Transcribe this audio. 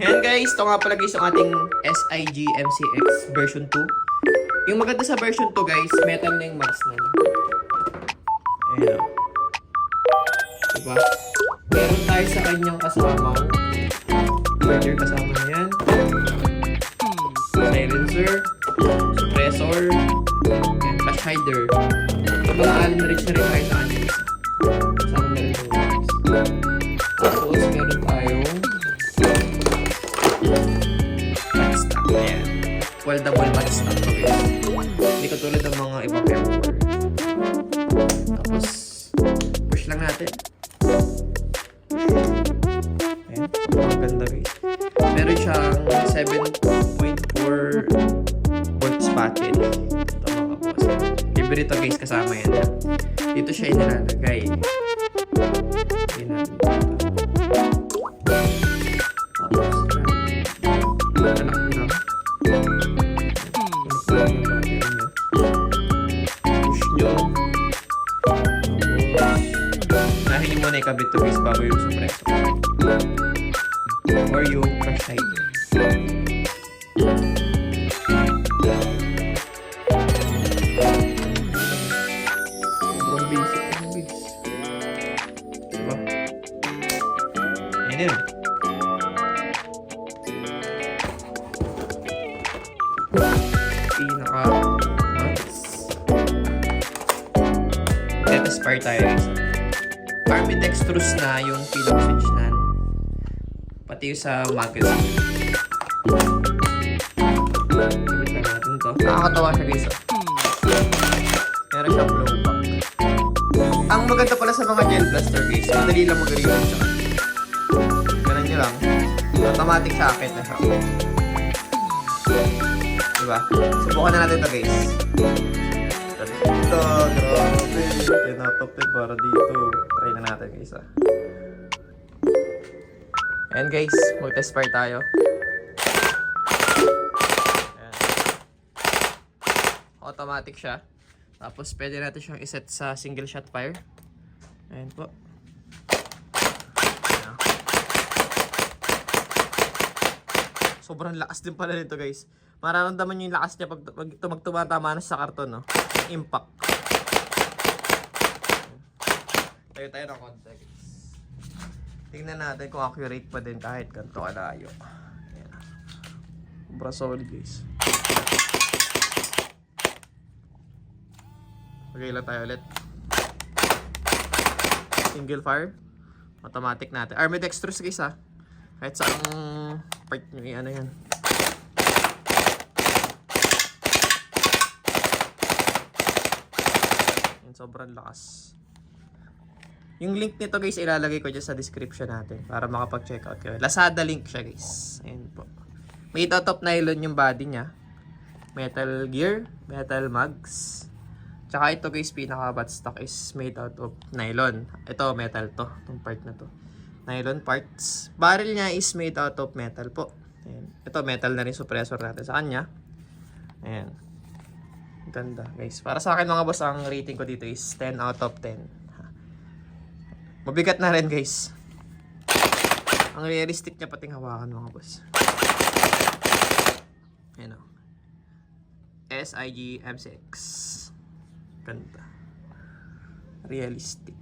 Ayan guys, ito nga pala guys yung ating SIG MCX version 2. Yung maganda sa version 2 guys, metal na yung mags na niya. Ayan o. Diba? Meron tayo sa kanyang kasamang charger, kasama na yan. Silencer, suppressor, and flash hider. Mga Allen Rich na rin tayo sa kanya. Kasama na rin yung mags. Tapos meron tayong matstock. Ayan. Foldable matstock to guys. Hindi katulad ng mga ibang member. Tapos, push lang natin. Ayan. Ang ganda guys. Meron siyang 7.4 volts battery. Ito mga boss. Libre ito guys, kasama yan. Dito siya inilalagay. Ayan natin dito. Nahili mo na ikabit to guys bago yung suppressor or yung crash hider. Sobrang basic lang guys. Diba? Ayan yun. Pinaka Let-aspire tayo guys. Ambidextrous na yung pillow switch na. Pati yung sa magazine. Sabit lang natin to. Nakakatawa siya guys. Meron siyang blowback. Ang maganda pala sa mga gel blaster guys, madali lang mag-reload siya. Ganun nyo lang. Automatic socket na siya. Diba? Subukan na natin ito guys. Ito, grabe. Tinatapit para dito. Try na natin guys ah. Ayan guys, mag-test fire tayo. Ayan. Automatic siya. Tapos pwede natin siyang iset sa single shot fire. Ayan po. Ayan. Sobrang lakas din pala nito guys. Mararamdaman nyo yung lakas niya pag tumatama na sa karton, no? Impact. Tayo ng konti guys. Tingnan natin kung accurate pa din kahit ganito kalayo. Ayan. Sobrang solid guys. Okay lang tayo ulit. Single fire. Automatic natin. Ambidextrous guys ha. Kahit saan part nyo ano yan. Sobrang lakas. Yung link nito guys ilalagay ko dyan sa description natin para makapag-check out kayo. Lazada link siya guys. Ayan po. May top nylon yung body niya. Metal gear, metal mugs. Tsaka ito guys pinaka buttstock is made out of nylon. Ito metal to. Itong part na to. Nylon parts. Barrel niya is made out of metal po. Ayan. Ito metal na rin suppressor natin sa kanya. Ayan. Ganda guys. Para sa akin mga boss, ang rating ko dito is 10 out of 10. Mabigat na rin guys. Ang realistic niya pating hawakan mga boss. Ayan o. SIG MCX. Ganda. Realistic.